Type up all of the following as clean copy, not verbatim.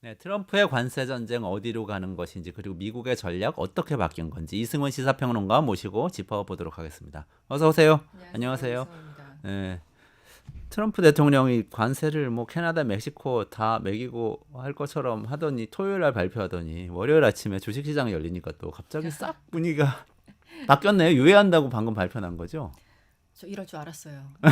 네, 트럼프의 관세 전쟁 어디로 가는 것인지 그리고 미국의 전략 어떻게 바뀐 건지 이승훈 시사평론가 모시고 짚어보도록 하겠습니다. 어서 오세요. 안녕하세요. 안녕하세요. 이승원입니다. 네, 트럼프 대통령이 관세를 뭐 캐나다, 멕시코 다 매기고 할 것처럼 하더니 토요일 날 발표하더니 월요일 아침에 주식시장이 열리니까 또 갑자기 싹 분위기가 바뀌었네요. 유예한다고 방금 발표 난 거죠? 저 이럴 줄 알았어요. 네.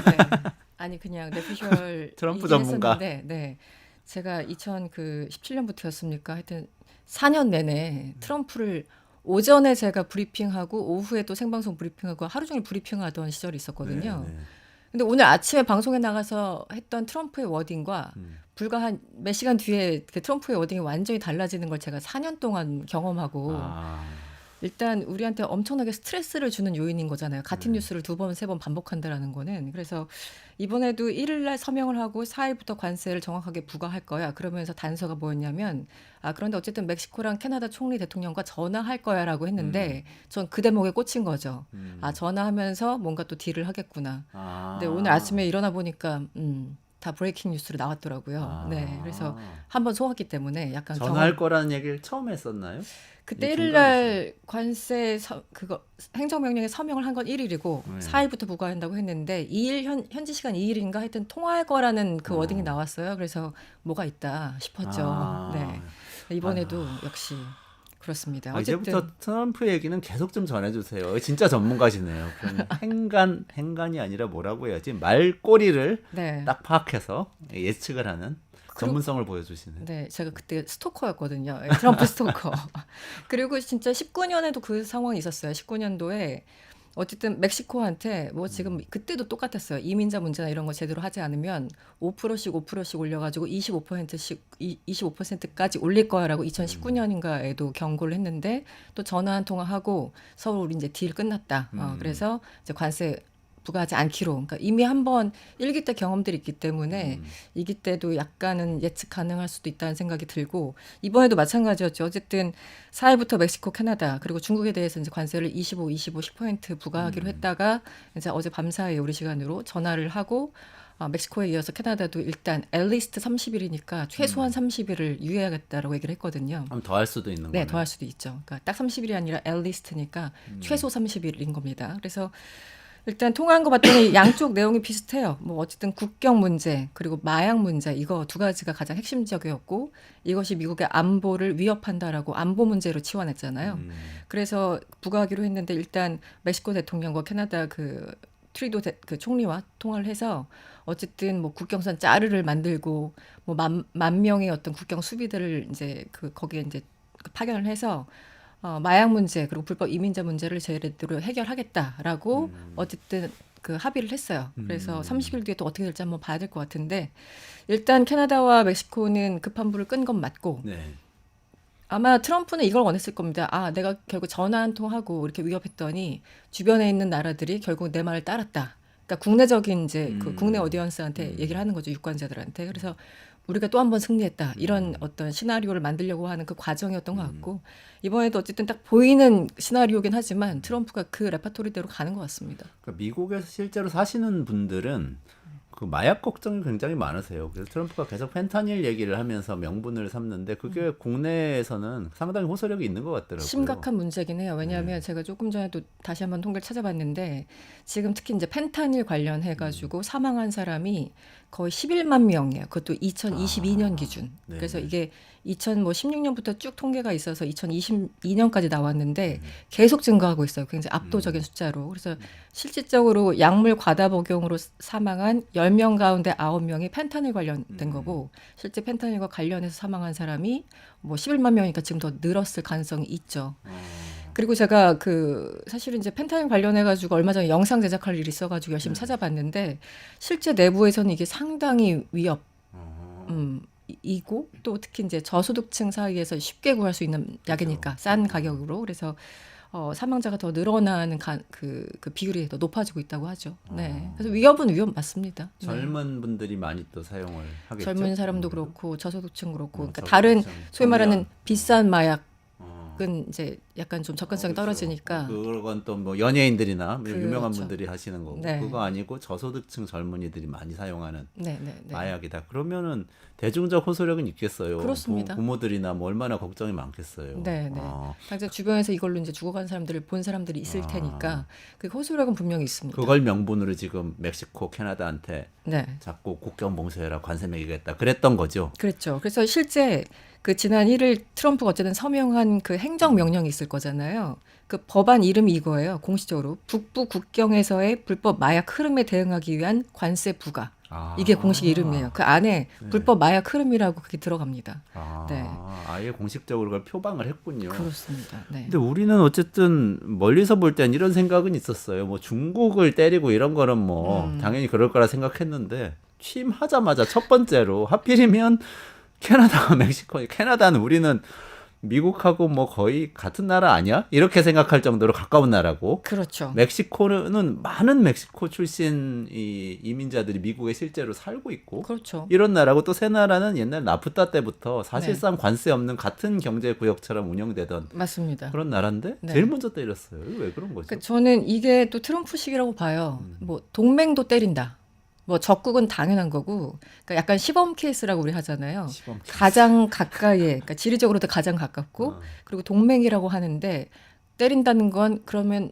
아니 그냥 내피셜 트럼프 전문가. 했었는데, 네. 제가 2017년부터였습니까? 하여튼 4년 내내 트럼프를 오전에 제가 브리핑하고 오후에 또 생방송 브리핑하고 하루 종일 브리핑하던 시절이 있었거든요. 네, 네. 근데 오늘 아침에 방송에 나가서 했던 트럼프의 워딩과 음. 불과 한 몇 시간 뒤에 그 트럼프의 워딩이 완전히 달라지는 걸 제가 4년 동안 경험하고 아, 일단 우리한테 엄청나게 스트레스를 주는 요인인 거잖아요. 같은 네. 뉴스를 두 번, 세 번 반복한다라는 거는. 그래서 이번에도 1일 날 서명을 하고 4일부터 관세를 정확하게 부과할 거야. 그러면서 단서가 뭐였냐면 그런데 어쨌든 멕시코랑 캐나다 총리 대통령과 전화할 거야라고 했는데 전 그 대목에 꽂힌 거죠. 음. 전화하면서 뭔가 또 딜을 하겠구나. 근데 오늘 아, 아침에 일어나 보니까 다 브레이킹 뉴스로 나왔더라고요. 네. 그래서 아. 한번 속았기 때문에 약간 전화할 거라는 얘기를 처음 했었나요? 이 그때 1일 중간에서. 날 관세 그거 행정명령에 서명을 한 건 1일이고 네. 4일부터 부과한다고 했는데 2일 현지 시간 2일인가 하여튼 통화할 거라는 그 워딩이 어. 나왔어요. 그래서 뭐가 있다 싶었죠. 네. 아, 이번에도 아, 역시 그렇습니다. 이제부터 어쨌든 트럼프 얘기는 계속 좀 전해주세요. 진짜 전문가시네요. 그럼 행간이 아니라 뭐라고 해야지? 말꼬리를 네. 딱 파악해서 예측을 하는 그리고 전문성을 보여주시는. 네, 제가 그때 스토커였거든요. 트럼프 스토커. 그리고 진짜 19년에도 그 상황이 있었어요. 19년도에 어쨌든 멕시코한테 뭐 지금 그때도 똑같았어요. 이민자 문제나 이런 거 제대로 하지 않으면 5%씩 올려가지고 25%까지 올릴 거야라고 2019년인가에도 경고를 했는데 또 전화 한 통화하고 서울 우리 이제 딜 끝났다. 그래서 이제 관세 부과하지 않기로. 그러니까 이미 한번 1기 때 경험들이 있기 때문에 2기 때도 약간은 예측 가능할 수도 있다는 생각이 들고 이번에도 마찬가지였죠. 어쨌든 4일부터 멕시코, 캐나다 그리고 중국에 대해서 이제 관세를 10% 부과하기로 했다가 이제 어제 밤사이에 우리 시간으로 전화를 하고 멕시코에 이어서 캐나다도 일단 앨리스트 30일이니까 최소한 30일을 유예하겠다라고 얘기를 했거든요. 그럼 더 할 수도 있는 네, 더 거네요. 할 수도 있죠. 그러니까 딱 30일이 아니라 앨리스트니까 최소 30일인 겁니다. 그래서 일단 통화한 거 봤더니 양쪽 내용이 비슷해요. 뭐 어쨌든 국경 문제 그리고 마약 문제 이거 두 가지가 가장 핵심적이었고 이것이 미국의 안보를 위협한다라고 안보 문제로 치환했잖아요. 그래서 부과하기로 했는데 일단 멕시코 대통령과 캐나다 그 트리도 그 총리와 통화를 해서 어쨌든 뭐 국경선 짜르를 만들고 뭐 만 명의 어떤 국경 수비대를 이제 그 거기에 이제 파견을 해서 마약 문제 그리고 불법 이민자 문제를 제대로 해결하겠다라고 어쨌든 그 합의를 했어요. 그래서 30일 뒤에 또 어떻게 될지 한번 봐야 될 것 같은데 일단 캐나다와 멕시코는 급한 불을 끈 건 맞고 네. 아마 트럼프는 이걸 원했을 겁니다. 내가 결국 전화 한 통하고 이렇게 위협했더니 주변에 있는 나라들이 결국 내 말을 따랐다. 그러니까 국내적인 이제 그 국내 어디언스한테 얘기를 하는 거죠. 유권자들한테. 그래서 우리가 또 한 번 승리했다. 이런 어떤 시나리오를 만들려고 하는 그 과정이었던 것 같고 이번에도 어쨌든 딱 보이는 시나리오긴 하지만 트럼프가 그 레파토리대로 가는 것 같습니다. 그러니까 미국에서 실제로 사시는 분들은 그 마약 걱정이 굉장히 많으세요. 그래서 트럼프가 계속 펜타닐 얘기를 하면서 명분을 삼는데 그게 국내에서는 상당히 호소력이 있는 것 같더라고요. 심각한 문제긴 해요. 왜냐하면 제가 조금 전에도 다시 한번 통계를 찾아봤는데 지금 특히 이제 펜타닐 관련해 가지고 사망한 사람이 거의 11만 명이에요. 그것도 2022년 기준. 네. 그래서 이게 2016년부터 쭉 통계가 있어서 2022년까지 나왔는데 계속 증가하고 있어요. 굉장히 압도적인 숫자로. 그래서 실질적으로 약물 과다 복용으로 사망한 10명 가운데 9명이 펜타닐 관련된 거고 실제 펜타닐과 관련해서 사망한 사람이 뭐 11만 명이니까 지금 더 늘었을 가능성이 있죠. 그리고 제가 그 사실은 이제 펜타닐 관련해 가지고 얼마 전에 영상 제작할 일이 있어 가지고 열심히 찾아봤는데 실제 내부에서는 이게 상당히 위협 이고 또 특히 이제 저소득층 사이에서 쉽게 구할 수 있는 약이니까 싼 가격으로 그래서 사망자가 더 늘어나는 그 비율이 더 높아지고 있다고 하죠. 네. 그래서 위협은 위협 맞습니다. 네. 젊은 분들이 많이 또 사용을 하겠죠. 젊은 사람도 그렇고 저소득층 그렇고 그러니까 저소득층, 다른 소위 말하는 청년. 비싼 마약 미국은 이제 약간 좀 접근성이 떨어지니까 그건 또 뭐 연예인들이나 뭐 유명한 그렇죠. 분들이 하시는 거고 네. 그거 아니고 저소득층 젊은이들이 많이 사용하는 네, 네, 네. 마약이다. 그러면은 대중적 호소력은 있겠어요. 그렇습니다. 부모들이나 뭐 얼마나 걱정이 많겠어요. 네, 네. 당장 주변에서 이걸로 이제 죽어간 사람들을 본 사람들이 있을 테니까 그 호소력은 분명히 있습니다. 그걸 명분으로 지금 멕시코, 캐나다한테 네. 자꾸 국경 봉쇄해라 관세 매기겠다 그랬던 거죠. 그랬죠. 그래서 실제 그 지난 1일 트럼프가 어쨌든 서명한 그 행정명령이 있을 거잖아요. 그 법안 이름이 이거예요. 공식적으로 북부 국경에서의 불법 마약 흐름에 대응하기 위한 관세 부과. 이게 공식 이름이에요. 그 안에 불법 마약 흐름이라고 그게 들어갑니다. 네. 아예 공식적으로 그걸 표방을 했군요. 그렇습니다. 네. 근데 우리는 어쨌든 멀리서 볼 땐 이런 생각은 있었어요. 뭐 중국을 때리고 이런 거는 뭐 당연히 그럴 거라 생각했는데 취임하자마자 첫 번째로 하필이면 캐나다와 멕시코, 캐나다는 우리는 미국하고 뭐 거의 같은 나라 아니야? 이렇게 생각할 정도로 가까운 나라고. 그렇죠. 멕시코는 많은 멕시코 출신 이민자들이 미국에 실제로 살고 있고. 그렇죠. 이런 나라고 또 새 나라는 옛날 나프타 때부터 사실상 관세 없는 같은 경제 구역처럼 운영되던 맞습니다. 그런 나라인데 네. 제일 먼저 때렸어요. 왜 그런 거죠? 그러니까 저는 이게 또 트럼프식이라고 봐요. 뭐 동맹도 때린다. 뭐 적국은 당연한 거고, 그러니까 약간 시범 케이스라고 우리 하잖아요. 시범 케이스. 가장 가까이에, 그러니까 지리적으로도 가장 가깝고, 그리고 동맹이라고 하는데 때린다는 건 그러면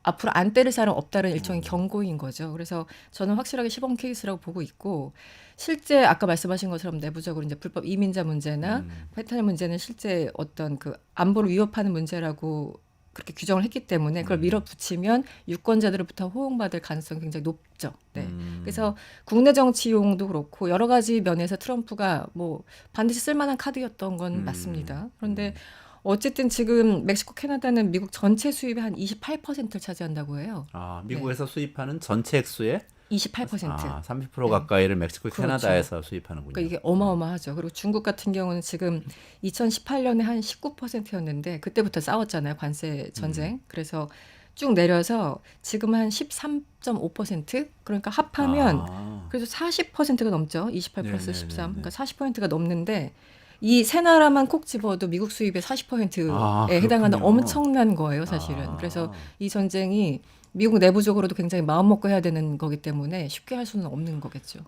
앞으로 안 때릴 사람 없다는 일종의 경고인 거죠. 그래서 저는 확실하게 시범 케이스라고 보고 있고, 실제 아까 말씀하신 것처럼 내부적으로 이제 불법 이민자 문제나 페탈 문제는 실제 어떤 그 안보를 위협하는 문제라고 그렇게 규정을 했기 때문에 그걸 밀어붙이면 유권자들로부터 호응받을 가능성이 굉장히 높죠. 네. 그래서 국내 정치용도 그렇고 여러 가지 면에서 트럼프가 뭐 반드시 쓸만한 카드였던 건 맞습니다. 그런데 어쨌든 지금 멕시코, 캐나다는 미국 전체 수입의 한 28%를 차지한다고 해요. 미국에서 수입하는 전체 액수의 28%. 30% 가까이를 멕시코, 그렇죠. 캐나다에서 수입하는군요. 그러니까 이게 어마어마하죠. 그리고 중국 같은 경우는 지금 2018년에 한 19%였는데 그때부터 싸웠잖아요. 관세 전쟁. 그래서 쭉 내려서 지금 한 13.5%? 그러니까 합하면 그래도 40%가 넘죠. 28 플러스 13. 그러니까 40%가 넘는데 이 세 나라만 콕 집어도 미국 수입의 40%에 해당하는 엄청난 거예요, 사실은. 그래서 이 전쟁이 미국 내부적으로도 굉장히 마음먹고 해야 되는 거기 때문에 쉽게 할 수는 없는 거겠죠.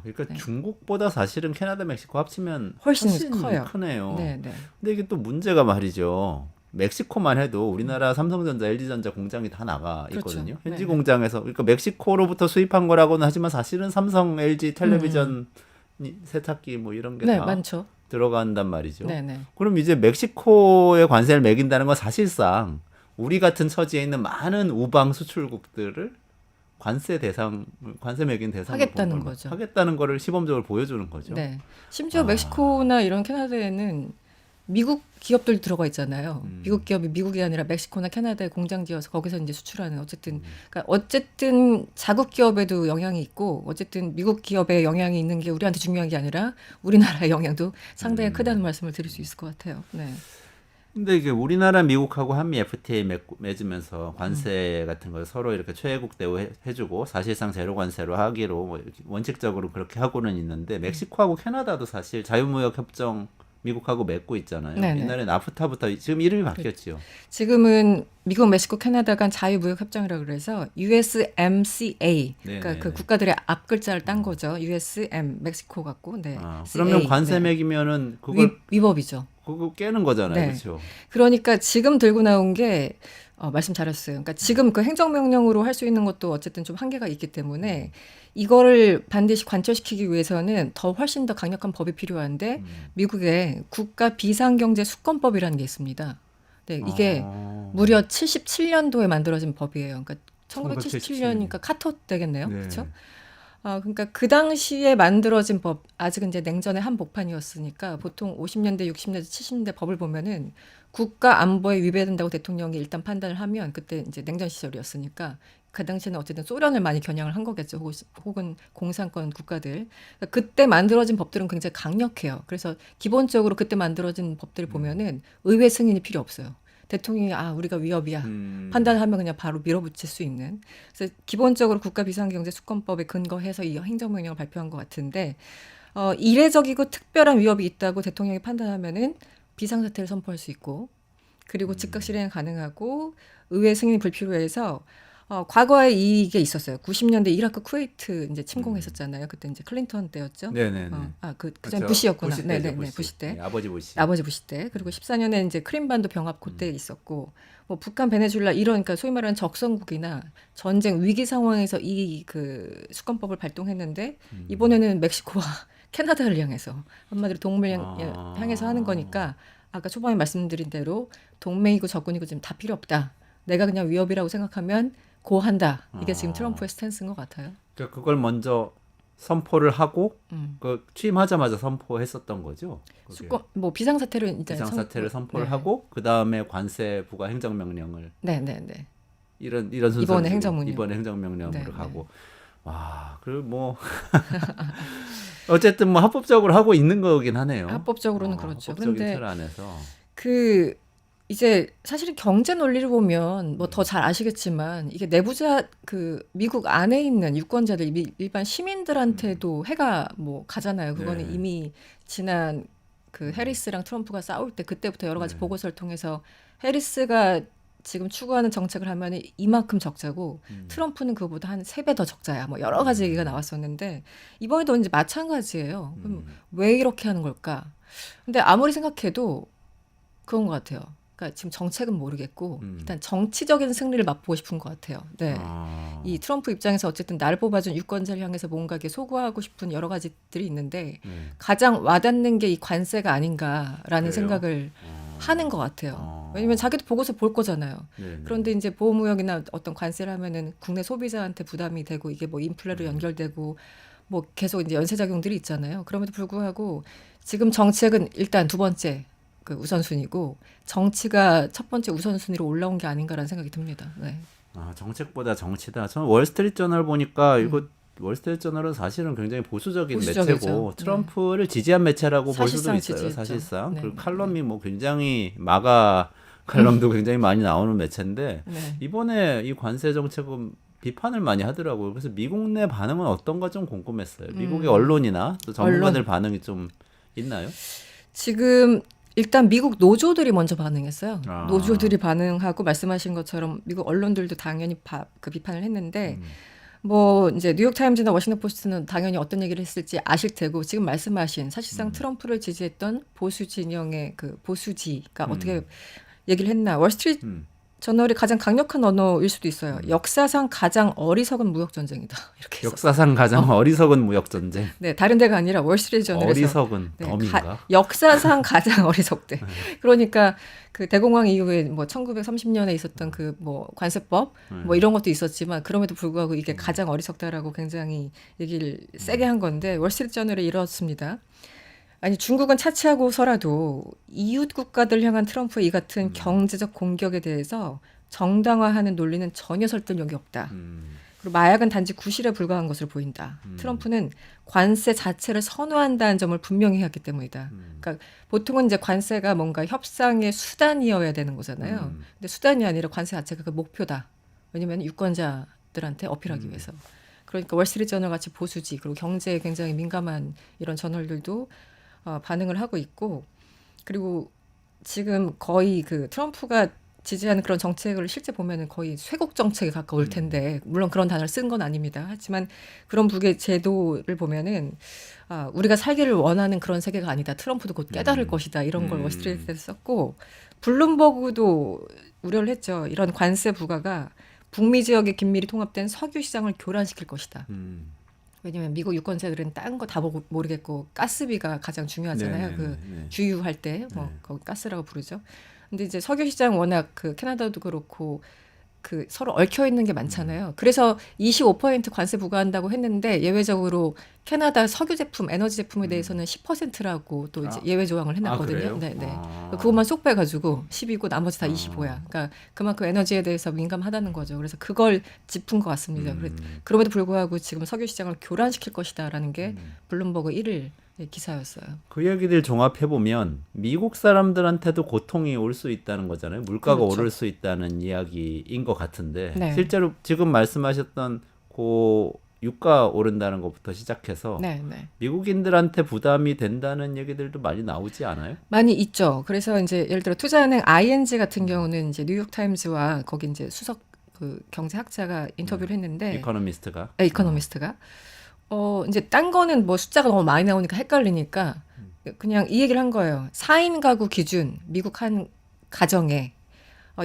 그러니까 네. 중국보다 사실은 캐나다, 멕시코 합치면 훨씬 커요. 크네요. 네, 네. 근데 이게 또 문제가 말이죠. 멕시코만 해도 우리나라 삼성전자, LG전자 공장이 다 나가 있거든요. 그렇죠. 현지 네. 공장에서 그러니까 멕시코로부터 수입한 거라고는 하지만 사실은 삼성, LG 텔레비전, 세탁기 뭐 이런 게 네, 다 많죠. 들어간단 말이죠. 네, 네. 그럼 이제 멕시코에 관세를 매긴다는 건 사실상 우리 같은 처지에 있는 많은 우방 수출국들을 관세 매긴 대상으로 하겠다는 거죠. 하겠다는 거를 시범적으로 보여주는 거죠. 네. 심지어 멕시코나 이런 캐나다에는 미국 기업들 들어가 있잖아요. 미국 기업이 미국이 아니라 멕시코나 캐나다에 공장 지어서 거기서 이제 수출하는 그러니까 어쨌든 자국 기업에도 영향이 있고 어쨌든 미국 기업에 영향이 있는 게 우리한테 중요한 게 아니라 우리나라의 영향도 상당히 크다는 말씀을 드릴 수 있을 것 같아요. 네. 근데 이게 우리나라 미국하고 한미 FTA 맺으면서 관세 같은 걸 서로 이렇게 최애국 대우 해주고 사실상 제로 관세로 하기로 뭐 이렇게 원칙적으로 그렇게 하고는 있는데 멕시코하고 캐나다도 사실 자유무역 협정 미국하고 맺고 있잖아요. 네네. 옛날에 나프타부터 지금 이름이 바뀌었죠. 지금은 미국, 멕시코, 캐나다 간 자유무역 협정이라고 그래서 USMCA. 그러니까 네네. 그 국가들의 앞 글자를 딴 거죠. USM 멕시코 같고. 네. 그러면 CA. 관세 네. 매기면은 그걸 위법이죠. 그거 깨는 거잖아요. 네. 그렇죠? 그러니까 지금 들고 나온 게 말씀 잘하셨어요. 그러니까 지금 그 행정명령으로 할 수 있는 것도 어쨌든 좀 한계가 있기 때문에 이거를 반드시 관철시키기 위해서는 더 훨씬 더 강력한 법이 필요한데 미국에 국가 비상경제 수권법이라는 게 있습니다. 네, 이게 무려 77년도에 만들어진 법이에요. 그러니까 1977년이니까 카터 때겠네요. 네. 그렇죠? 그러니까 그 당시에 만들어진 법, 아직은 이제 냉전의 한복판이었으니까 보통 50년대, 60년대, 70년대 법을 보면은 국가 안보에 위배된다고 대통령이 일단 판단을 하면 그때 이제 냉전 시절이었으니까 그 당시에는 어쨌든 소련을 많이 겨냥을 한 거겠죠. 혹은 공산권 국가들. 그러니까 그때 만들어진 법들은 굉장히 강력해요. 그래서 기본적으로 그때 만들어진 법들을 보면은 의회 승인이 필요 없어요. 대통령이 우리가 위협이야 판단하면 그냥 바로 밀어붙일 수 있는. 그래서 기본적으로 국가 비상경제 수권법에 근거해서 이 행정명령을 발표한 것 같은데 이례적이고 특별한 위협이 있다고 대통령이 판단하면은 비상사태를 선포할 수 있고 그리고 즉각 실행 가능하고 의회 승인이 불필요해서 과거에 이게 있었어요. 90년대 이라크 쿠웨이트 이제 침공했었잖아요. 그때 이제 클린턴 때였죠. 네네네. 그전 부시였구나. 부시 때죠, 네네네. 부시. 부시 때. 네, 아버지 부시. 아버지 부시 때. 그리고 14년에 이제 크림반도 병합 그때 있었고 뭐 북한 베네수엘라 이런 그러니까 소위 말하는 적성국이나 전쟁 위기 상황에서 이 그 수권법을 발동했는데 이번에는 멕시코와 캐나다를 향해서 한마디로 동맹 향해서 하는 거니까 아까 초반에 말씀드린 대로 동맹이고 적군이고 지금 다 필요 없다. 내가 그냥 위협이라고 생각하면 고한다. 이게 지금 트럼프의 스탠스인 것 같아요. 그러니까 그걸 먼저 선포를 하고 음. 그 취임하자마자 선포했었던 거죠. 그게. 수권 뭐 비상사태를 이제 비상사태를 선포를 네. 하고 그 다음에 관세 부과 행정명령을 네네네. 이런 순서로 이번에 행정명령. 이번에 행정명령으로 네, 가고 와 그리고 뭐 어쨌든 뭐 합법적으로 하고 있는 거긴 하네요. 합법적으로는 그렇죠. 합법적인 그런데 틀 안에서 그 이제 사실은 경제 논리를 보면 뭐 더 잘 아시겠지만 이게 내부자 그 미국 안에 있는 유권자들 일반 시민들한테도 해가 뭐 가잖아요. 그거는 네. 이미 지난 그 해리스랑 트럼프가 싸울 때 그때부터 여러 가지 네. 보고서를 통해서 해리스가 지금 추구하는 정책을 하면 이만큼 적자고 트럼프는 그거보다 한 3배 더 적자야. 뭐 여러 가지 얘기가 나왔었는데 이번에도 이제 마찬가지예요. 그럼 왜 이렇게 하는 걸까? 근데 아무리 생각해도 그런 것 같아요. 그러니까 지금 정책은 모르겠고 일단 정치적인 승리를 맛보고 싶은 것 같아요. 네. 이 트럼프 입장에서 어쨌든 나를 뽑아준 유권자를 향해서 뭔가 이렇게 소구하고 싶은 여러 가지들이 있는데 가장 와닿는 게 이 관세가 아닌가라는 그래요? 생각을 하는 것 같아요. 왜냐면 자기도 보고서 볼 거잖아요. 네네. 그런데 이제 보호무역이나 어떤 관세를 하면은 국내 소비자한테 부담이 되고 이게 뭐 인플레로 연결되고 뭐 계속 이제 연쇄작용들이 있잖아요. 그럼에도 불구하고 지금 정책은 일단 두 번째 그 우선순위고 정치가 첫 번째 우선순위로 올라온 게 아닌가라는 생각이 듭니다. 네. 정책보다 정치다. 저는 월스트리트 저널 보니까 이거 월스트리트 저널은 사실은 굉장히 보수적인 보수적이죠. 매체고 트럼프를 지지한 매체라고 볼 수도 사실상 있어요. 지지했죠. 사실상. 네, 그리고 네, 칼럼이 뭐 굉장히 마가 칼럼도 굉장히 많이 나오는 매체인데 네. 이번에 이 관세 정책은 비판을 많이 하더라고요. 그래서 미국 내 반응은 어떤가 좀 궁금했어요. 미국의 언론이나 또 전문가들 반응이 좀 있나요? 지금 일단 미국 노조들이 먼저 반응했어요. 아. 노조들이 반응하고 말씀하신 것처럼 미국 언론들도 당연히 그 비판을 했는데 뭐 이제 뉴욕 타임즈나 워싱턴 포스트는 당연히 어떤 얘기를 했을지 아실 테고 지금 말씀하신 사실상 트럼프를 지지했던 보수 진영의 그 보수지가 어떻게 얘기를 했나 월스트리트 저널이 가장 강력한 언어일 수도 있어요. 역사상 가장 어리석은 무역 전쟁이다. 이렇게 했어요. 역사상 가장 어리석은 무역 전쟁. 네, 다른 데가 아니라 월스트리트 저널에서 어리석은 네, 덤인가? 역사상 가장 어리석대. 그러니까 그 대공황 이후에 뭐 1930년에 있었던 그 뭐 관세법 뭐 이런 것도 있었지만 그럼에도 불구하고 이게 가장 어리석다라고 굉장히 얘기를 세게 한 건데 월스트리트 저널에 이렇습니다. 아니 중국은 차치하고서라도 이웃 국가들 향한 트럼프의 이 같은 경제적 공격에 대해서 정당화하는 논리는 전혀 설득력이 없다. 그리고 마약은 단지 구실에 불과한 것으로 보인다. 트럼프는 관세 자체를 선호한다는 점을 분명히 해왔기 때문이다. 그러니까 보통은 이제 관세가 뭔가 협상의 수단이어야 되는 거잖아요. 근데 수단이 아니라 관세 자체가 그 목표다. 왜냐하면 유권자들한테 어필하기 위해서. 그러니까 월스트리트 저널 같이 보수지 그리고 경제에 굉장히 민감한 이런 저널들도 반응을 하고 있고 그리고 지금 거의 그 트럼프가 지지하는 그런 정책을 실제 보면은 거의 쇄국 정책에 가까울 텐데 물론 그런 단어를 쓴 건 아닙니다. 하지만 그런 북의 제도를 보면은 우리가 살기를 원하는 그런 세계가 아니다. 트럼프도 곧 깨달을 것이다. 이런 걸 월스트리트에서 썼고 블룸버그도 우려를 했죠. 이런 관세 부과가 북미 지역의 긴밀히 통합된 석유 시장을 교란시킬 것이다. 왜냐면 미국 유권자들은 딴 거 다 모르겠고 가스비가 가장 중요하잖아요. 그 주유할 때 뭐 거기 가스라고 부르죠. 근데 이제 석유 시장 워낙 그 캐나다도 그렇고 그 서로 얽혀 있는 게 많잖아요. 그래서 25% 관세 부과한다고 했는데 예외적으로 캐나다 석유 제품, 에너지 제품에 대해서는 10%라고 또 이제 예외 조항을 해놨거든요. 네, 네. 그것만 쏙 빼가지고 10이고 나머지 다 25야. 그러니까 그만큼 에너지에 대해서 민감하다는 거죠. 그래서 그걸 짚은 것 같습니다. 그럼에도 불구하고 지금 석유 시장을 교란시킬 것이다라는 게 블룸버그 1일 기사였어요. 그 얘기들 종합해 보면 미국 사람들한테도 고통이 올 수 있다는 거잖아요. 물가가 그렇죠. 오를 수 있다는 이야기인 것 같은데 네. 실제로 지금 말씀하셨던 그 유가 오른다는 것부터 시작해서 네, 네. 미국인들한테 부담이 된다는 얘기들도 많이 나오지 않아요? 많이 있죠. 그래서 이제 예를 들어 투자은행 ING 같은 경우는 이제 뉴욕 타임즈와 거기 이제 수석 그 경제학자가 인터뷰를 했는데 이코노미스트가. 이코노미스트가 이제 딴 거는 뭐 숫자가 너무 많이 나오니까 헷갈리니까 그냥 이 얘기를 한 거예요. 4인 가구 기준 미국 한 가정에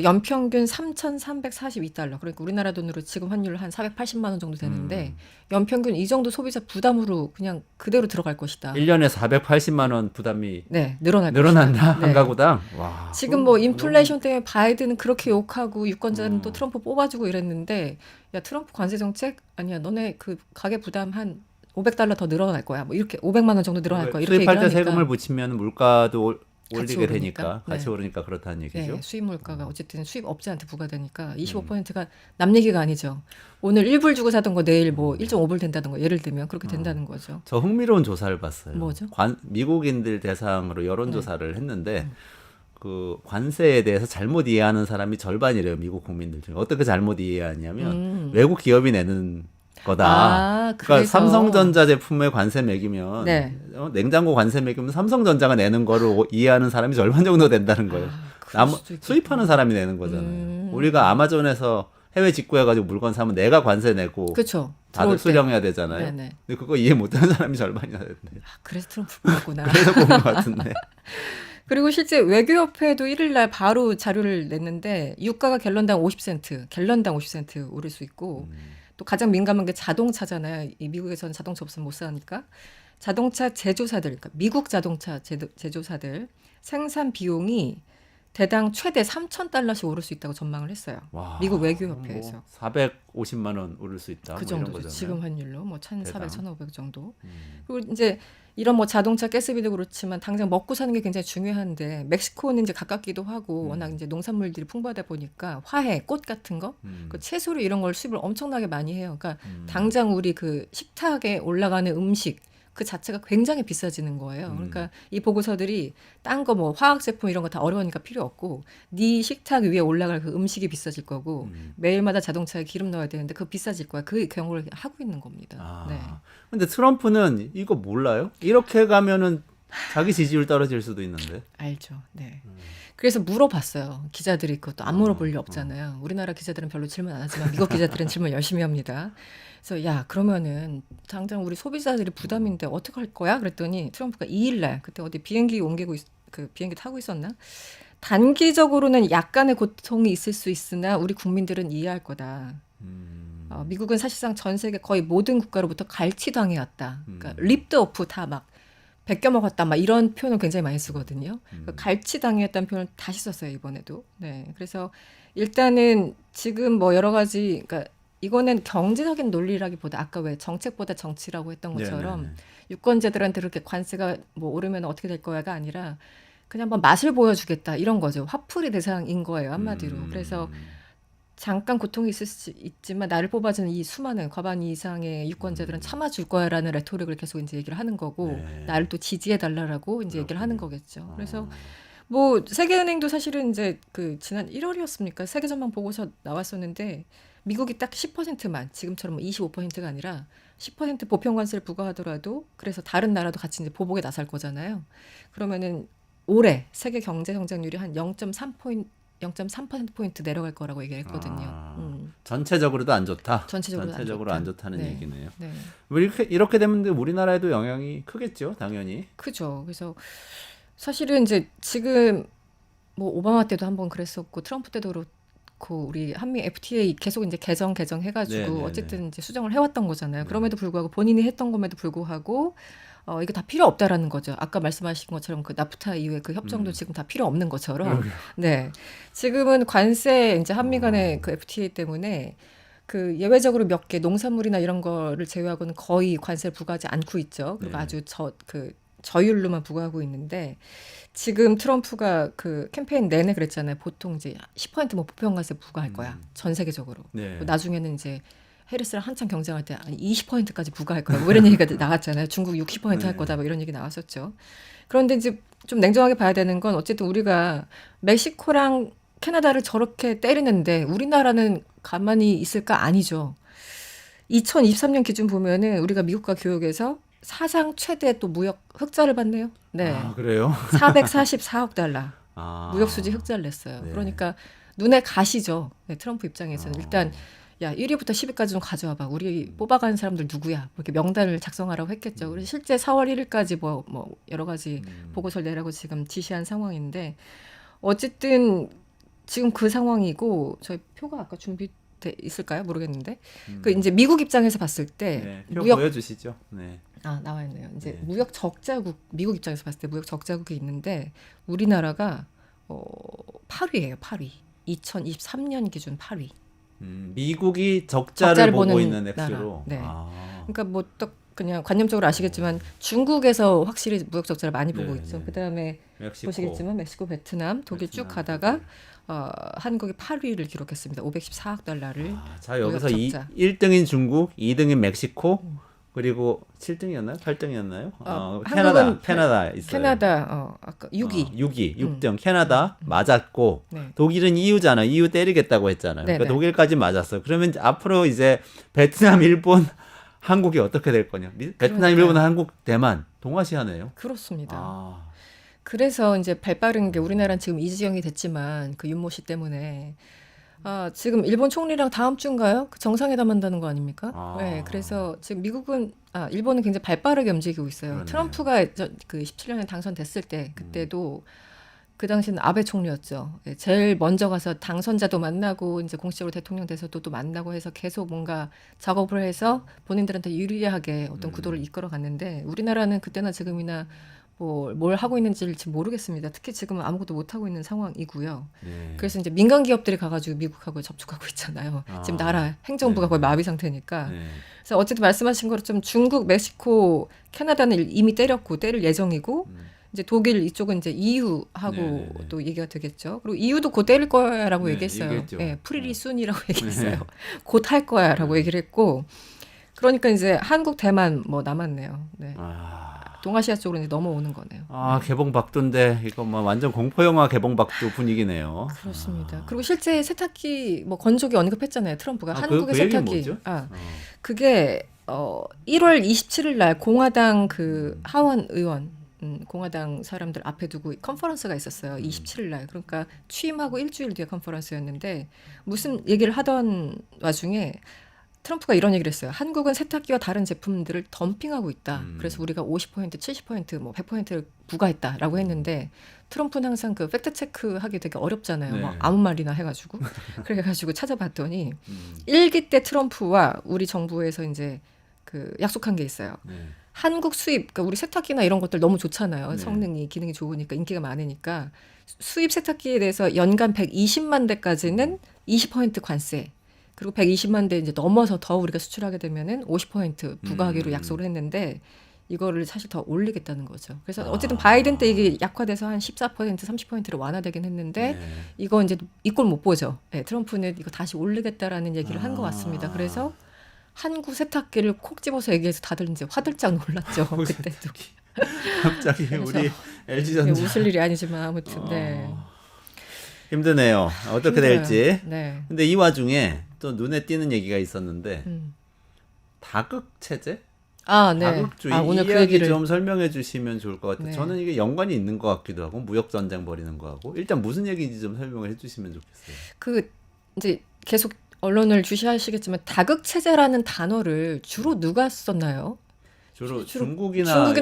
연평균 3,342달러. 그러니까 우리나라 돈으로 지금 환율로 한 480만 원 정도 되는데 연평균 이 정도 소비자 부담으로 그냥 그대로 들어갈 것이다. 1년에 480만 원 부담이 네, 늘어날 늘어난다 것이다. 한 네. 가구당. 와. 지금 뭐 인플레이션 때문에 바이든은 그렇게 욕하고 유권자는 또 트럼프 뽑아주고 이랬는데 야 트럼프 관세 정책 아니야 너네 그 가계 부담 한 500달러 더 늘어날 거야 뭐 이렇게 500만 원 정도 늘어날 거야 이렇게 수입할 얘기를 때 하니까 세금을 붙이면 물가도 같이 올리게 오르니까. 되니까 같이 네. 오르니까 그렇다는 얘기죠. 네, 수입 물가가 어쨌든 수입업자한테 부과되니까 25%가 남 얘기가 아니죠. 오늘 1불 주고 사던 거 내일 뭐 1.5불 된다는 거 예를 들면 그렇게 된다는 거죠. 저 흥미로운 조사를 봤어요. 뭐죠? 미국인들 대상으로 여론조사를 했는데 그 관세에 대해서 잘못 이해하는 사람이 절반이래요. 미국 국민들 중에. 어떻게 잘못 이해하냐면 외국 기업이 내는 거다. 아, 그러니까 그래서 삼성전자 제품에 관세 매기면 네. 냉장고 관세 매기면 삼성전자가 내는 거를 이해하는 사람이 절반 정도 된다는 거예요. 그럴 수도 있겠다. 수입하는 사람이 내는 거잖아요. 우리가 아마존에서 해외 직구해가지고 물건 사면 내가 관세 내고 그렇죠. 다들 들어올 때. 수령해야 되잖아요. 네네. 근데 그거 이해 못하는 사람이 절반이나 된대. 그래서 트럼프 뽑았구나. 그래서 뽑은 것 같은데. 그리고 실제 외교협회도 1일 날 바로 자료를 냈는데 유가가 갤런당 50센트 오를 수 있고 또 가장 민감한 게 자동차잖아요. 이 미국에서는 자동차 없으면 못 사니까. 자동차 제조사들, 그러니까 미국 자동차 제조사들 생산 비용이 대당 최대 3,000달러씩 오를 수 있다고 전망을 했어요. 와, 미국 외교협회에서. 뭐 450만 원 오를 수 있다. 그 뭐 이런 정도죠. 거잖아요. 지금 환율로 뭐 1,400, 대당. 1,500 정도. 그리고 이제 이런 뭐 자동차 가스비도 그렇지만 당장 먹고 사는 게 굉장히 중요한데 멕시코는 이제 가깝기도 하고 워낙 이제 농산물들이 풍부하다 보니까 화해, 꽃 같은 거, 그 채소류 이런 걸 수입을 엄청나게 많이 해요. 그러니까 당장 우리 그 식탁에 올라가는 음식 그 자체가 굉장히 비싸지는 거예요. 그러니까 이 보고서들이 딴 거 뭐 화학 제품 이런 거 다 어려우니까 필요 없고 네 식탁 위에 올라갈 그 음식이 비싸질 거고 매일마다 자동차에 기름 넣어야 되는데 그거 비싸질 거야. 그 경고를 하고 있는 겁니다. 아. 네. 근데 트럼프는 이거 몰라요? 이렇게 가면은 자기 지지율 떨어질 수도 있는데. 알죠. 네. 그래서 물어봤어요. 기자들이 그것도 안 물어볼 리 없잖아요. 우리나라 기자들은 별로 질문 안 하지만 미국 기자들은 질문 열심히 합니다. 그래서 야 그러면은 당장 우리 소비자들이 부담인데 어떻게 할 거야? 그랬더니 트럼프가 2일날 그때 어디 비행기 그 비행기 타고 있었나? 단기적으로는 약간의 고통이 있을 수 있으나 우리 국민들은 이해할 거다. 미국은 사실상 전 세계 거의 모든 국가로부터 갈취당해왔다. 그러니까 립드 오프 다 막 베껴 먹었다 막 이런 표현을 굉장히 많이 쓰거든요. 그러니까 갈취당했다는 표현을 다시 썼어요 이번에도. 네, 그래서 일단은 지금 뭐 여러 가지, 그러니까 이거는 경제적인 논리라기보다 아까 왜 정책보다 정치라고 했던 것처럼 네네네. 유권자들한테 그렇게 관세가 뭐 오르면 어떻게 될 거야가 아니라 그냥 한번 맛을 보여주겠다 이런 거죠. 화풀이 대상인 거예요 한마디로. 그래서 잠깐 고통이 있을 수 있지만 나를 뽑아주는 이 수많은 과반 이상의 유권자들은 참아줄 거야라는 레토릭을 계속 이제 얘기를 하는 거고 네. 나를 또 지지해 달라라고 이제 얘기를 하는 거겠죠. 그래서 뭐 세계은행도 사실은 이제 그 지난 1월이었습니까? 세계전망 보고서 나왔었는데 미국이 딱 10%만 지금처럼 25%가 아니라 10% 보편 관세를 부과하더라도 그래서 다른 나라도 같이 이제 보복에 나설 거잖아요. 그러면은 올해 세계 경제 성장률이 한 0.3%포인트 내려갈 거라고 얘기했거든요. 전체적으로도 안 좋다. 전체적으로 안 좋다. 안 좋다는 네. 얘기네요. 네. 뭐 이렇게 되면 우리나라에도 영향이 크겠죠, 당연히. 크죠. 그래서 사실은 이제 지금 뭐 오바마 때도 한번 그랬었고 트럼프 때도 그렇고 우리 한미 FTA 계속 이제 개정 해가지고 네네네. 어쨌든 이제 수정을 해왔던 거잖아요. 그럼에도 불구하고 본인이 했던 것에도 불구하고 이게 다 필요 없다라는 거죠. 아까 말씀하신 것처럼 그 나프타 이후에 그 협정도 지금 다 필요 없는 것처럼. 네. 지금은 관세 이제 한미 간의 그 FTA 때문에 그 예외적으로 몇 개 농산물이나 이런 거를 제외하고는 거의 관세를 부과하지 않고 있죠. 그리고 네. 아주 저율로만 부과하고 있는데 지금 트럼프가 그 캠페인 내내 그랬잖아요. 보통 이제 10%뭐 보편관세 부과할 거야. 전 세계적으로. 네. 나중에는 이제 해리스랑 한참 경쟁할 때 아니 20%까지 부과할 거야. 뭐 이런 얘기가 나왔잖아요. 중국 60%할 네. 거다. 뭐 이런 얘기 나왔었죠. 그런데 이제 좀 냉정하게 봐야 되는 건 어쨌든 우리가 멕시코랑 캐나다를 저렇게 때리는데 우리나라는 가만히 있을까? 아니죠. 2023년 기준 보면은 우리가 미국과 교역에서 사상 최대 또 무역 흑자를 봤네요. 네. 아, 그래요? 444억 달러 아. 무역 수지 흑자를 냈어요. 네. 그러니까 눈에 가시죠. 네, 트럼프 입장에서는 어. 일단 야 1위부터 10위까지 좀 가져와봐. 우리 뽑아가는 사람들 누구야? 뭐 이렇게 명단을 작성하라고 했겠죠. 그래서 실제 4월 1일까지 뭐 여러 가지 보고서를 내라고 지금 지시한 상황인데 어쨌든 지금 그 상황이고 저희 표가 아까 준비돼 있을까요? 모르겠는데 그 이제 미국 입장에서 봤을 때 네, 표 무역 보여주시죠. 네. 나와 있네요. 이제 네. 무역 적자국 미국 입장에서 봤을 때 무역 적자국이 있는데 우리나라가 8위예요. 8위. 2023년 기준 8위. 미국이 적자를 적자를 보고 보는 있는 나라. 액수로. 네. 아. 그러니까 뭐 딱 그냥 관념적으로 아시겠지만 중국에서 확실히 무역 적자를 많이 보고 네, 있죠. 네. 그다음에 멕시코. 보시겠지만 멕시코, 베트남, 독일 쭉 베트남, 가다가 독일. 한국이 8위를 기록했습니다. 514억 달러를. 아, 자 여기서 무역 적자. 1등인 중국, 2등인 멕시코, 그리고 7등이었나요? 8등이었나요? 한국은 캐나다 있어요. 캐나다 아까 6위. 6위, 6등. 캐나다 맞았고 네. 독일은 EU잖아. EU 때리겠다고 했잖아요. 네, 그러니까 네. 독일까지 맞았어. 그러면 앞으로 이제 베트남, 일본, 한국이 어떻게 될 거냐? 베트남, 그러니까요. 일본, 한국, 대만, 동아시아네요. 그렇습니다. 아, 그래서 이제 발빠른 게 우리나라는 지금 이지영이 됐지만 그 윤모 씨 때문에 지금 일본 총리랑 다음 주인가요? 그 정상회담 한다는 거 아닙니까? 아. 네, 그래서 지금 미국은 일본은 굉장히 발빠르게 움직이고 있어요. 그러네요. 트럼프가 그 17년에 당선됐을 때 그때도 그 당시는 아베 총리였죠. 예, 제일 먼저 가서 당선자도 만나고 이제 공식적으로 대통령 돼서도 또 만나고 해서 계속 뭔가 작업을 해서 본인들한테 유리하게 어떤 구도를 이끌어 갔는데 우리나라는 그때나 지금이나 뭘 하고 있는지를 지금 모르겠습니다. 특히 지금은 아무것도 못 하고 있는 상황이고요. 네. 그래서 이제 민간 기업들이 가가지고 미국하고 접촉하고 있잖아요. 지금 나라 행정부가 네. 거의 마비 상태니까. 네. 그래서 어쨌든 말씀하신 것처럼 중국, 멕시코, 캐나다는 이미 때렸고 때릴 예정이고 이제 독일 이쪽은 이제 EU하고 네. 또 얘기가 되겠죠. 그리고 EU도 곧 때릴 거야라고 네, 얘기했어요. 얘기했죠. 예, 프리리 네. 순이라고 얘기했어요. 곧 할 거야라고 얘기를 했고. 그러니까 이제 한국, 대만 뭐 남았네요. 네. 동아시아 쪽으로 이제 넘어오는 거네요. 개봉박두인데 이거 뭐 완전 공포영화 개봉박두 분위기네요. 그렇습니다. 그리고 실제 세탁기 뭐 건조기 언급했잖아요. 트럼프가 그 한국의 얘기는 세탁기. 뭐죠? 그게 1월 27일 날 공화당 그 하원 의원 공화당 사람들 앞에 두고 컨퍼런스가 있었어요. 27일 날. 그러니까 취임하고 일주일 뒤에 컨퍼런스였는데 무슨 얘기를 하던 와중에 트럼프가 이런 얘기를 했어요. 한국은 세탁기와 다른 제품들을 덤핑하고 있다. 그래서 우리가 50%, 70%, 뭐 100%를 부과했다라고 했는데 트럼프는 항상 그 팩트 체크하기 되게 어렵잖아요. 네. 뭐 아무 말이나 해가지고 그래가지고 찾아봤더니 1기 때 트럼프와 우리 정부에서 이제 그 약속한 게 있어요. 네. 한국 수입, 그러니까 우리 세탁기나 이런 것들 너무 좋잖아요. 네. 성능이 기능이 좋으니까 인기가 많으니까 수입 세탁기에 대해서 연간 120만 대까지는 20% 관세. 그리고 120만 대 이제 넘어서 더 우리가 수출하게 되면은 50% 부과하기로 약속을 했는데 이거를 사실 더 올리겠다는 거죠. 그래서 어쨌든 바이든 때 이게 약화돼서 한 14%, 30%로 완화되긴 했는데 네. 이거 이제 이꼴 못 보죠. 네, 트럼프는 이거 다시 올리겠다라는 얘기를 한 것 같습니다. 그래서 한국 세탁기를 콕 집어서 얘기해서 다들 이제 화들짝 놀랐죠. 그때도. 갑자기 그래서 우리 LG전자 웃을 일이 아니지만 아무튼 네. 힘드네요. 어떻게 힘들어요. 될지. 네. 근데 이 와중에 또 눈에 띄는 얘기가 있었는데 다극 체제? 네. 다극주의 오늘 이 그 이야기 얘기를 좀 설명해 주시면 좋을 것 같아요. 네. 저는 이게 연관이 있는 것 같기도 하고 무역 전쟁 벌이는 거하고 일단 무슨 얘기인지 좀 설명을 해주시면 좋겠어요. 그 이제 계속 언론을 주시하시겠지만 다극 체제라는 단어를 주로 누가 썼나요? 주로 중국이나 이쪽이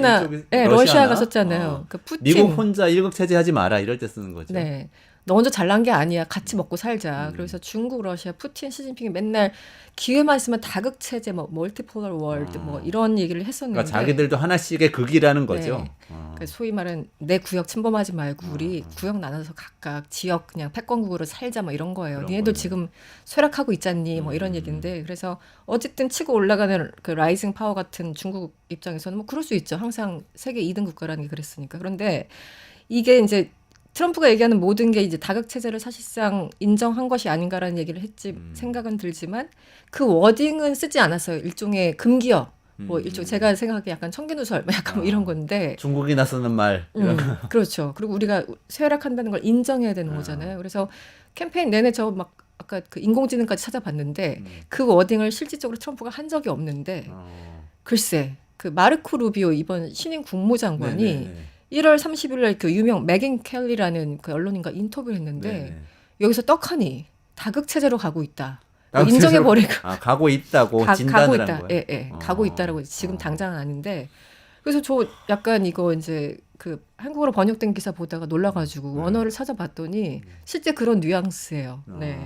네, 러시아가 썼잖아요. 그 푸틴. 미국 혼자 일극 체제 하지 마라 이럴 때 쓰는 거죠. 네. 너 혼자 잘난 게 아니야. 같이 먹고 살자. 그래서 중국, 러시아, 푸틴, 시진핑이 맨날 기회만 있으면 다극 체제, 뭐 멀티폴러 월드, 뭐 이런 얘기를 했었는데. 그러니까 자기들도 하나씩의 극이라는 거죠. 네. 그러니까 소위 말하는 내 구역 침범하지 말고 우리 구역 나눠서 각각 지역 그냥 패권국으로 살자 뭐 이런 거예요. 그런 니네도 거네요. 지금 쇠락하고 있잖니 뭐 이런 얘기인데 그래서 어쨌든 치고 올라가는 그 라이징 파워 같은 중국 입장에서는 뭐 그럴 수 있죠. 항상 세계 2등 국가라는 게 그랬으니까. 그런데 이게 이제 트럼프가 얘기하는 모든 게 이제 다극 체제를 사실상 인정한 것이 아닌가라는 얘기를 했지 생각은 들지만 그 워딩은 쓰지 않았어요. 일종의 금기어. 뭐 일종 제가 생각하기에 약간 청개누설 뭐 약간 뭐 이런 건데 중국이나 쓰는 말 이런 거. 그렇죠. 그리고 우리가 쇠락한다는 걸 인정해야 되는 거잖아요. 그래서 캠페인 내내 저 막 아까 그 인공지능까지 찾아봤는데 그 워딩을 실질적으로 트럼프가 한 적이 없는데 글쎄 그 마르코 루비오 이번 신임 국무장관이 네네네. 1월 30일 날 그 유명 메긴 켈리라는 그 언론인과 인터뷰를 했는데 네네. 여기서 떡하니 다극 체제로 가고 있다. 다극 인정해 체제로- 버리고 가고 있다고 가고 진단을 한 있다. 거예요. 예, 예. 가고 있다라고 지금 당장은 아닌데 그래서 저 약간 이거 이제 그 한국어로 번역된 기사 보다가 놀라가지고 원어를 찾아봤더니 실제 그런 뉘앙스예요. 네.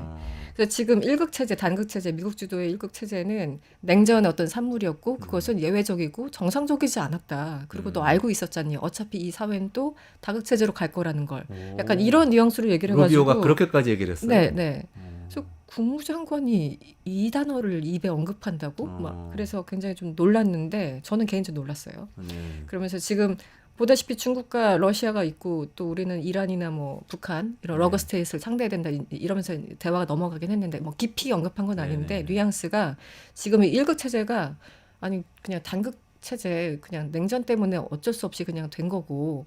그래서 지금 일극 체제, 단극 체제, 미국 주도의 일극 체제는 냉전의 어떤 산물이었고 그것은 예외적이고 정상적이지 않았다. 그리고 너 알고 있었잖니. 어차피 이 사회는 또 다극 체제로 갈 거라는 걸. 약간 이런 뉘앙스로 얘기를 해가지고. 루비오가 그렇게까지 얘기를 했어요. 네, 네. 그래서 국무장관이 이 단어를 입에 언급한다고? 막 그래서 굉장히 좀 놀랐는데 저는 개인적으로 놀랐어요. 네. 그러면서 지금 보다시피 중국과 러시아가 있고 또 우리는 이란이나 뭐 북한 이런 러거 스테이트를 상대해야 된다 이러면서 대화가 넘어가긴 했는데 뭐 깊이 언급한 건 아닌데 뉘앙스가 지금 이 일극 체제가 아니 그냥 단극 체제 그냥 냉전 때문에 어쩔 수 없이 그냥 된 거고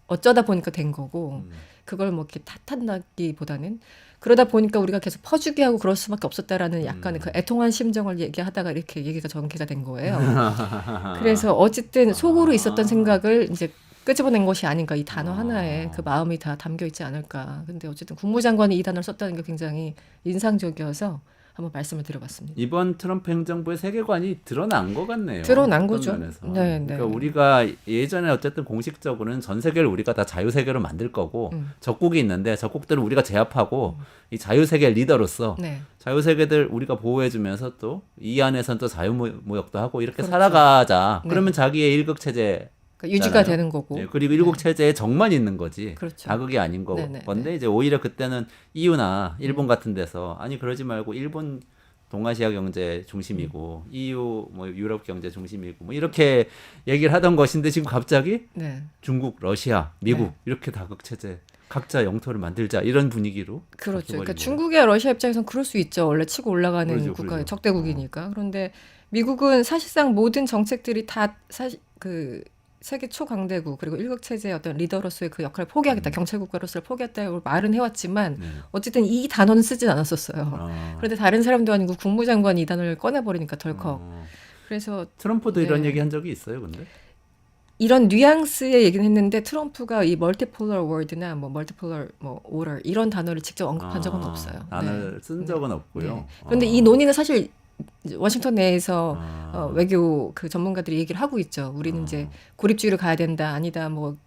어쩌다 보니까 된 거고 그걸 뭐 이렇게 탓한다기보다는 그러다 보니까 우리가 계속 퍼주기 하고 그럴 수밖에 없었다라는 약간의 그 애통한 심정을 얘기하다가 이렇게 얘기가 전개가 된 거예요. 그래서 어쨌든 속으로 있었던 생각을 이제 끄집어낸 것이 아닌가 이 단어 하나에 그 마음이 다 담겨 있지 않을까. 근데 어쨌든 국무장관이 이 단어를 썼다는 게 굉장히 인상적이어서 한번 말씀을 드려봤습니다. 이번 트럼프 행정부의 세계관이 드러난 것 같네요. 드러난 어떤 거죠. 면에서. 네, 네. 그러니까 우리가 예전에 어쨌든 공식적으로는 전 세계를 우리가 다 자유세계로 만들 거고 적국이 있는데 적국들을 우리가 제압하고 이 자유세계 리더로서 네. 자유세계들 우리가 보호해주면서 또 이 안에서는 또 자유무역도 하고 이렇게 그렇죠. 살아가자. 네. 그러면 자기의 일극체제 그러니까 유지가 되는 거고. 네, 그리고 일국체제에 적만 있는 거지. 그렇죠. 다극이 아닌 거 네네, 건데 이제 오히려 그때는 EU나 일본 같은 데서 아니 그러지 말고 일본 동아시아 경제 중심이고 EU 뭐 유럽 경제 중심이고 뭐 이렇게 얘기를 하던 것인데 지금 갑자기 네. 중국, 러시아, 미국 네. 이렇게 다극 체제 각자 영토를 만들자 이런 분위기로 그렇죠. 바뀌어버린 그러니까 거예요. 중국이나 러시아 입장에서는 그럴 수 있죠. 원래 치고 올라가는 그러죠, 국가 그러죠. 적대국이니까. 그런데 미국은 사실상 모든 정책들이 다 사실 그 세계 초강대국 그리고 일극 체제의 어떤 리더로서의 그 역할을 포기하겠다, 경찰 국가로서를 포기했다고 말은 해왔지만 네. 어쨌든 이 단어는 쓰진 않았었어요. 아. 그런데 다른 사람도 아니고 국무장관이 이 단어를 꺼내버리니까 덜컥. 그래서 트럼프도 네. 이런 얘기 한 적이 있어요, 근데? 이런 뉘앙스의 얘기는 했는데 트럼프가 이 멀티폴러 월드나 뭐 멀티폴러 뭐 오더 이런 단어를 직접 언급한 적은 없어요. 단어를 네. 쓴 적은 네. 없고요. 네. 그런데 이 논의는 사실 워싱턴 내에서 아. 외교 그 전문가들이 얘기를 하고 있죠. 우리는 이제 고립주의로 가야 된다, 아니다, 뭐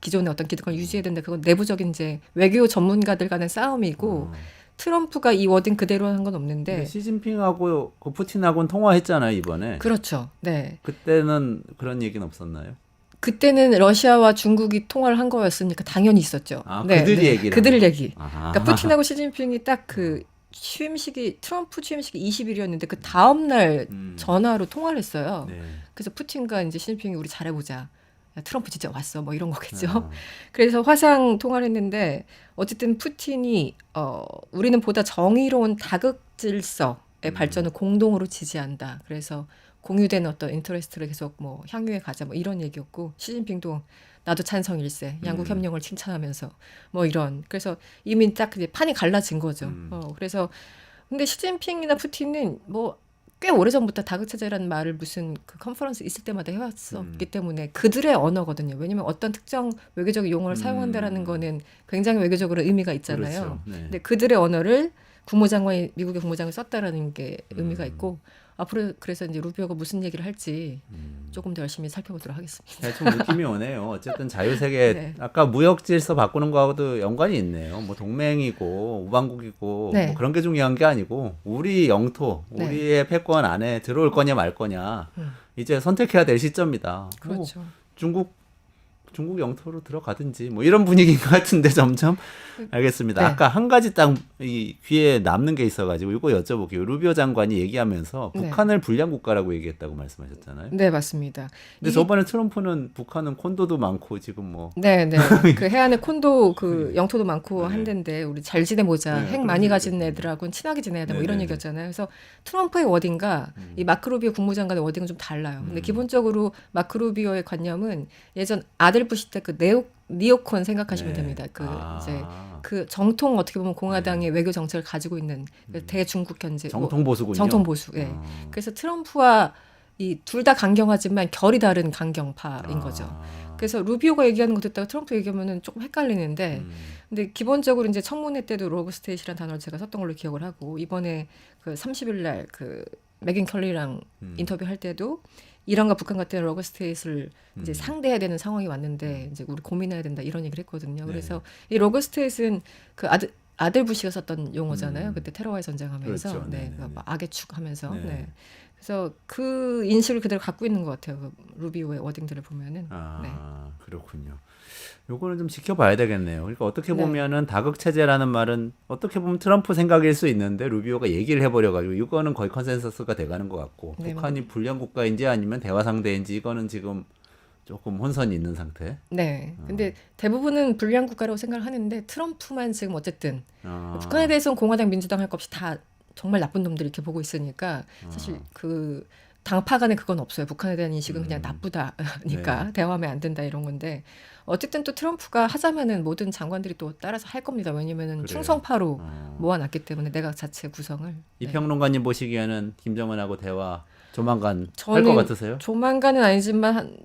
기존의 어떤 기득권을 유지해야 된다. 그건 내부적인 이제 외교 전문가들 간의 싸움이고 트럼프가 이 워딩 그대로 한 건 없는데. 근데 시진핑하고 그 푸틴하고는 통화했잖아요, 이번에. 그렇죠. 네. 그때는 그런 얘기는 없었나요? 그때는 러시아와 중국이 통화를 한 거였으니까 당연히 있었죠. 아, 그들이 얘기를 그들 한 얘기. 아하. 그러니까 푸틴하고 시진핑이 딱 그 취임식이 트럼프 취임식이 20일이었는데 그 다음 날 전화로 통화를 했어요. 네. 그래서 푸틴과 이제 시진핑이 우리 잘해보자. 야, 트럼프 진짜 왔어. 뭐 이런 거겠죠. 아. 그래서 화상 통화를 했는데 어쨌든 푸틴이 우리는 보다 정의로운 다극 질서의 발전을 공동으로 지지한다. 그래서 공유된 어떤 인터레스트를 계속 뭐 향유해 가자 뭐 이런 얘기였고 시진핑도 나도 찬성일세 양국 협력을 칭찬하면서 뭐 이런 그래서 이미 딱 이제 판이 갈라진 거죠. 그래서 근데 시진핑이나 푸틴은 뭐 꽤 오래전부터 다극체제라는 말을 무슨 그 컨퍼런스 있을 때마다 해왔었기 때문에 그들의 언어거든요. 왜냐면 어떤 특정 외교적 용어를 사용한다라는 거는 굉장히 외교적으로 의미가 있잖아요. 그렇죠. 네. 근데 그들의 언어를 국무장관이 미국의 국무장관이 썼다라는 게 의미가 있고 앞으로 그래서 이제 루비오가 무슨 얘기를 할지 조금 더 열심히 살펴보도록 하겠습니다. 네, 좀 느낌이 오네요. 어쨌든 자유세계 네. 아까 무역 질서 바꾸는 거하고도 연관이 있네요. 뭐 동맹이고 우방국이고 네. 뭐 그런 게 중요한 게 아니고 우리 영토, 네. 우리의 패권 안에 들어올 거냐 말 거냐 이제 선택해야 될 시점이다. 그렇죠. 뭐 중국 영토로 들어가든지 뭐 이런 분위기인 것 같은데 점점 알겠습니다. 네. 아까 한 가지 딱 이 귀에 남는 게 있어가지고 이거 여쭤볼게요. 루비오 장관이 얘기하면서 네. 북한을 불량 국가라고 얘기했다고 말씀하셨잖아요. 네, 맞습니다. 근데 저번에 트럼프는 북한은 콘도도 많고 지금 뭐 네, 네. 그 해안에 콘도 그 영토도 많고 네. 한 데인데 우리 잘 지내보자. 네, 핵 그런 많이 얘기죠. 가진 애들하고는 친하게 지내야 돼. 뭐 네, 이런 네, 얘기였잖아요. 그래서 트럼프의 워딩과 이 마크 루비오 국무장관의 워딩은 좀 달라요. 근데 기본적으로 마크 루비오의 관념은 예전 아들 부시 때 그 니오콘 생각하시면 네. 됩니다. 이제 아, 그 정통 어떻게 보면 공화당의 외교 정책을 가지고 있는 그 대중국 견제 정통 보수군요. 정통 보수. 예. 어. 그래서 트럼프와 이 둘 다 강경하지만 결이 다른 강경파인 아. 거죠. 그래서 루비오가 얘기하는 거 듣다가 트럼프 얘기하면은 조금 헷갈리는데, 근데 기본적으로 이제 청문회 때도 로그 스테이트라는 단어를 제가 썼던 걸로 기억을 하고, 이번에 그 30일 날 그 맥인 컬리랑 인터뷰할 때도 이란과 북한 같은 로그 스테이트를 이제 상대해야 되는 상황이 왔는데 이제 우리 고민해야 된다 이런 얘기를 했거든요. 네. 그래서 이 로그 스테이트는 그 아들 부시가 썼던 용어잖아요. 그때 테러와의 전쟁하면서 그렇죠. 네, 네네네. 막 악의 축하면서 네. 네. 그래서 그 인식을 그대로 갖고 있는 것 같아요. 그 루비오의 워딩들을 보면은. 아, 네. 그렇군요. 요거는 좀 지켜봐야 되겠네요. 그러니까 어떻게 네. 보면은 다극 체제라는 말은 어떻게 보면 트럼프 생각일 수 있는데 루비오가 얘기를 해버려가지고 이거는 거의 컨센서스가 돼가는 것 같고 네, 북한이 불량 국가인지 아니면 대화 상대인지 이거는 지금 조금 혼선이 있는 상태. 네. 근데 대부분은 불량 국가라고 생각을 하는데 트럼프만 지금 어쨌든 아, 북한에 대해서는 공화당, 민주당 할 것 없이 다 정말 나쁜 놈들 이렇게 보고 있으니까 사실 그 당파 간에 그건 없어요. 북한에 대한 인식은 그냥 나쁘다니까 네. 대화하면 안 된다 이런 건데 어쨌든 또 트럼프가 하자면은 모든 장관들이 또 따라서 할 겁니다. 왜냐면은 그래요. 충성파로 어. 모아놨기 때문에 내각 자체 구성을. 이 네. 평론가님 보시기에는 김정은하고 대화 조만간 할 것 저는 같으세요? 조만간은 아니지만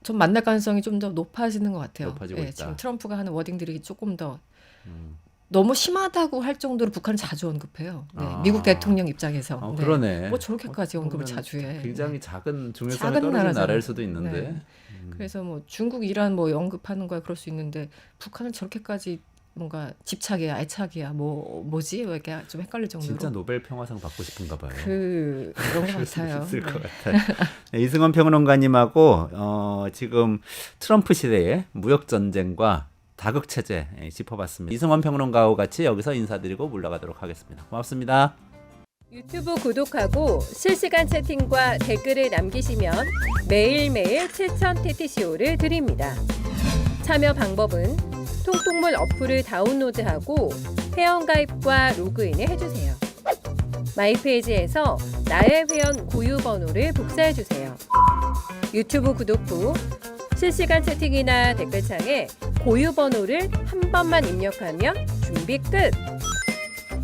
좀 만날 가능성이 좀 더 높아지는 것 같아요. 높아지고 있다. 지금 트럼프가 하는 워딩들이 조금 더 음. 너무 심하다고 할 정도로 북한을 자주 언급해요. 네, 아. 미국 대통령 입장에서. 네. 그러네. 뭐 저렇게까지 언급을 보면 자주 해. 굉장히 네. 작은 중요성이 작은 떨어진 나라잖아요. 나라일 수도 있는데. 네. 그래서 뭐 중국, 이란 뭐 언급하는 거야 그럴 수 있는데 북한을 저렇게까지 뭔가 집착이야, 애착이야, 뭐지? 왜 이렇게 좀 헷갈릴 정도로. 진짜 노벨 평화상 받고 싶은가 봐요. 그런 것 그럴 수도 같아요. 있을 것 네. 같아요. 네, 이승원 평론가님하고 지금 트럼프 시대의 무역 전쟁과 다극 체제 짚어봤습니다. 이승원 평론가와 같이 여기서 인사드리고 물러가도록 하겠습니다. 고맙습니다. 유튜브 구독하고 실시간 채팅과 댓글을 남기시면 매일매일 7천 TTCO를 드립니다. 참여 방법은 통통물 어플을 다운로드하고 회원가입과 로그인을 해주세요. 마이페이지에서 나의 회원 고유 번호를 복사해주세요. 유튜브 구독 후 실시간 채팅이나 댓글창에 고유 번호를 한 번만 입력하면 준비 끝!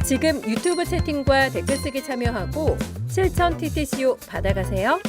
지금 유튜브 채팅과 댓글 쓰기 참여하고 실천 TTCO 받아가세요.